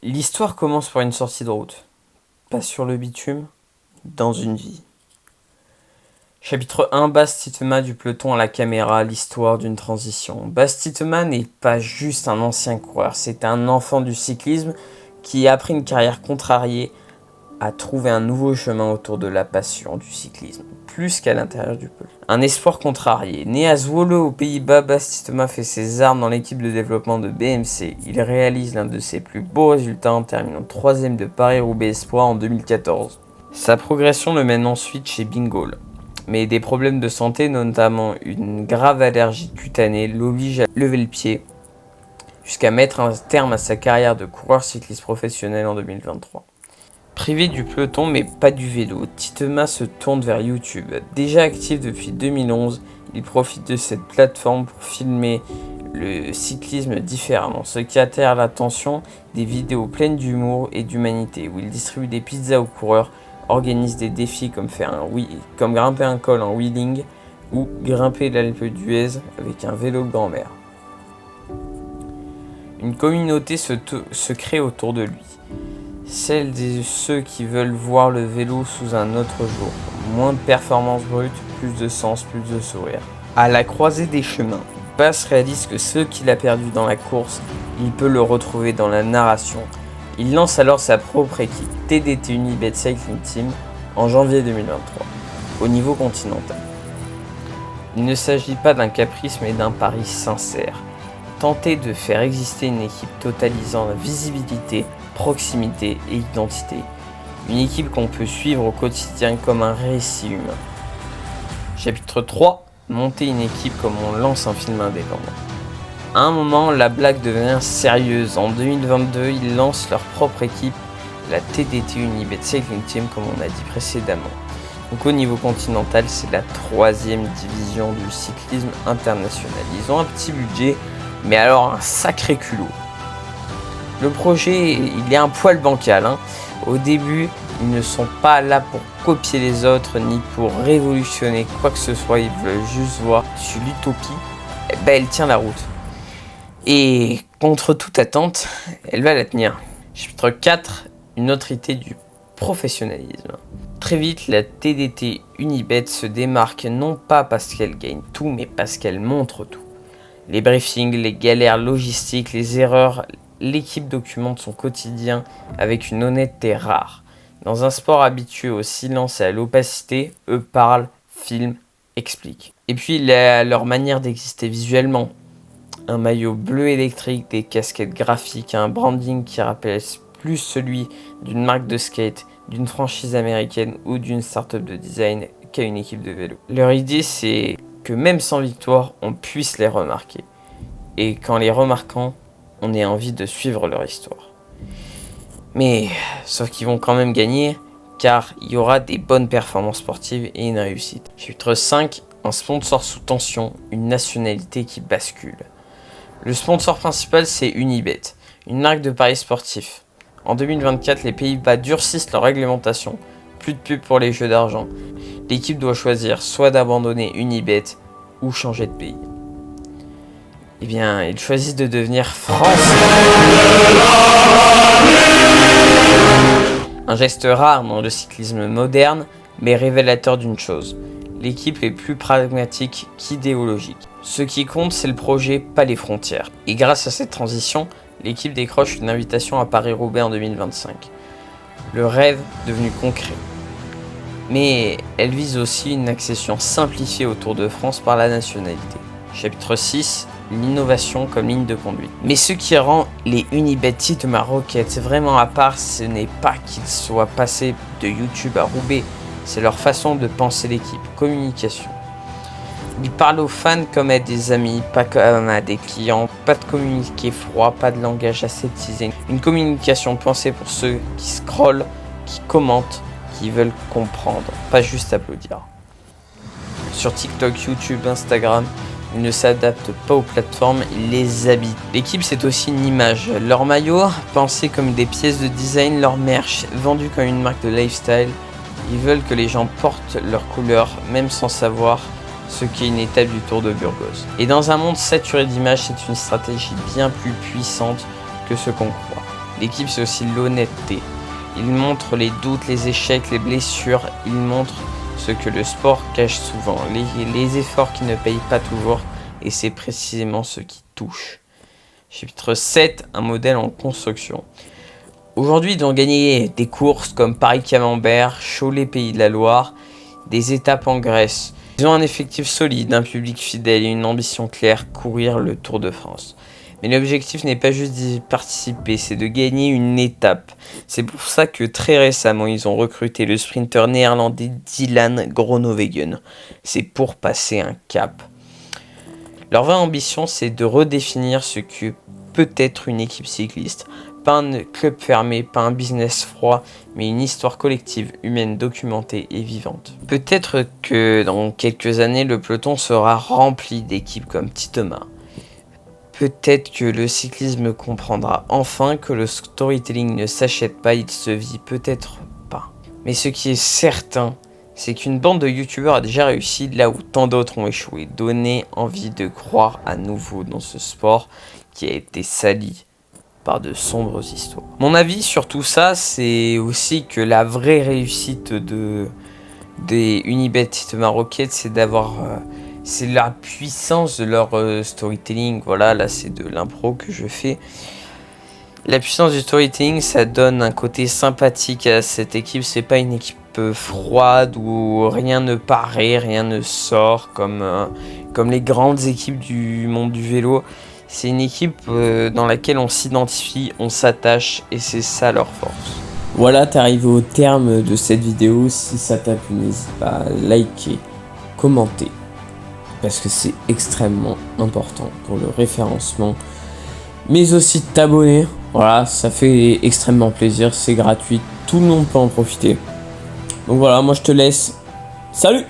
L'histoire commence par une sortie de route. Pas sur le bitume, dans une vie. Chapitre 1, Bas Titema du peloton à la caméra, l'histoire d'une transition. Bas Titema n'est pas juste un ancien coureur, c'est un enfant du cyclisme qui, après une carrière contrariée, a trouvé un nouveau chemin autour de la passion du cyclisme, plus qu'à l'intérieur du peloton. Un espoir contrarié. Né à Zwolle aux Pays-Bas, Bas Titema fait ses armes dans l'équipe de développement de BMC. Il réalise l'un de ses plus beaux résultats en terminant 3ème de Paris-Roubaix Espoir en 2014. Sa progression le mène ensuite chez Bingoal. Mais des problèmes de santé, notamment une grave allergie cutanée, l'obligent à lever le pied jusqu'à mettre un terme à sa carrière de coureur cycliste professionnel en 2023. Privé du peloton mais pas du vélo, Titema se tourne vers YouTube. Déjà actif depuis 2011, il profite de cette plateforme pour filmer le cyclisme différemment, ce qui attire l'attention des vidéos pleines d'humour et d'humanité, où il distribue des pizzas aux coureurs, organise des défis comme grimper un col en wheeling ou grimper l'Alpe d'Huez avec un vélo de grand-mère. Une communauté se crée autour de lui. Celle de ceux qui veulent voir le vélo sous un autre jour. Moins de performances brutes, plus de sens, plus de sourire. À la croisée des chemins, Bas réalise que ce qu'il a perdu dans la course, il peut le retrouver dans la narration. Il lance alors sa propre équipe, TDT Unibet Cycling Team, en janvier 2023, au niveau continental. Il ne s'agit pas d'un caprice mais d'un pari sincère. Tenter de faire exister une équipe totalisant visibilité, proximité et identité. Une équipe qu'on peut suivre au quotidien comme un récit humain. Chapitre 3. Monter une équipe comme on lance un film indépendant. À un moment, la blague devient sérieuse. En 2022, ils lancent leur propre équipe, la TDT Unibet Cycling Team, comme on a dit précédemment. Donc au niveau continental, c'est la 3e division du cyclisme international. Ils ont un petit budget, mais alors un sacré culot. Le projet, il est un poil bancal. Au début, ils ne sont pas là pour copier les autres, ni pour révolutionner quoi que ce soit. Ils veulent juste voir si l'utopie, elle tient la route. Et contre toute attente, elle va la tenir. Chapitre 4, une autre idée du professionnalisme. Très vite, la TDT Unibet se démarque non pas parce qu'elle gagne tout, mais parce qu'elle montre tout. Les briefings, les galères logistiques, les erreurs, l'équipe documente son quotidien avec une honnêteté rare. Dans un sport habitué au silence et à l'opacité, eux parlent, filment, expliquent. Et puis leur manière d'exister visuellement. Un maillot bleu électrique, des casquettes graphiques, un branding qui rappelle plus celui d'une marque de skate, d'une franchise américaine ou d'une start-up de design qu'à une équipe de vélo. Leur idée, c'est que même sans victoire, on puisse les remarquer. Et qu'en les remarquant, on ait envie de suivre leur histoire. Mais, sauf qu'ils vont quand même gagner, car il y aura des bonnes performances sportives et une réussite. Chapitre 5, un sponsor sous tension, une nationalité qui bascule. Le sponsor principal, c'est Unibet, une marque de paris sportifs. En 2024, les Pays-Bas durcissent leur réglementation. Plus de pub pour les jeux d'argent. L'équipe doit choisir soit d'abandonner Unibet ou changer de pays. Eh bien, ils choisissent de devenir français. Un geste rare dans le cyclisme moderne, mais révélateur d'une chose. L'équipe est plus pragmatique qu'idéologique. Ce qui compte, c'est le projet, pas les frontières. Et grâce à cette transition, l'équipe décroche une invitation à Paris-Roubaix en 2025. Le rêve devenu concret. Mais elle vise aussi une accession simplifiée au Tour de France par la nationalité. Chapitre 6, l'innovation comme ligne de conduite. Mais ce qui rend les Unibet Titema Rocket vraiment à part, ce n'est pas qu'ils soient passés de YouTube à Roubaix, c'est leur façon de penser l'équipe, communication. Ils parlent aux fans comme à des amis, pas comme à des clients, pas de communiqué froid, pas de langage aseptisé. Une communication pensée pour ceux qui scrollent, qui commentent, qui veulent comprendre, pas juste applaudir. Sur TikTok, YouTube, Instagram, ils ne s'adaptent pas aux plateformes, ils les habitent. L'équipe, c'est aussi une image. Leurs maillots, pensés comme des pièces de design, leur merch, vendus comme une marque de lifestyle. Ils veulent que les gens portent leurs couleurs, même sans savoir ce qu'est une étape du Tour de Burgos. Et dans un monde saturé d'images, c'est une stratégie bien plus puissante que ce qu'on croit. L'équipe, c'est aussi l'honnêteté. Il montre les doutes, les échecs, les blessures. Il montre ce que le sport cache souvent, les efforts qui ne payent pas toujours, et c'est précisément ce qui touche. Chapitre 7, un modèle en construction. Aujourd'hui, ils ont gagné des courses comme Paris-Camembert, Cholet Pays de la Loire, des étapes en Grèce. Ils ont un effectif solide, un public fidèle et une ambition claire, courir le Tour de France. Mais l'objectif n'est pas juste d'y participer, c'est de gagner une étape. C'est pour ça que très récemment, ils ont recruté le sprinter néerlandais Dylan Groenewegen. C'est pour passer un cap. Leur vraie ambition, c'est de redéfinir ce que peut être une équipe cycliste. Pas un club fermé, pas un business froid, mais une histoire collective, humaine, documentée et vivante. Peut-être que dans quelques années, le peloton sera rempli d'équipes comme Thomas. Peut-être que le cyclisme comprendra enfin que le storytelling ne s'achète pas, il se vit peut-être pas. Mais ce qui est certain, c'est qu'une bande de youtubeurs a déjà réussi là où tant d'autres ont échoué. Donner envie de croire à nouveau dans ce sport qui a été sali par de sombres histoires. Mon avis sur tout ça, c'est aussi que la vraie réussite des Unibet Thomas Rocket, c'est d'avoir... c'est la puissance de leur storytelling. Voilà, là c'est de l'impro que je fais. La puissance du storytelling, ça donne un côté sympathique à cette équipe. C'est pas une équipe froide où rien ne paraît, rien ne sort comme les grandes équipes du monde du vélo. C'est une équipe dans laquelle on s'identifie, on s'attache et c'est ça leur force. Voilà, t'es arrivé au terme de cette vidéo. Si ça t'a plu, n'hésite pas à liker, commenter, parce que c'est extrêmement important pour le référencement, mais aussi de t'abonner. Voilà, ça fait extrêmement plaisir, c'est gratuit, tout le monde peut en profiter. Donc voilà, moi je te laisse. Salut!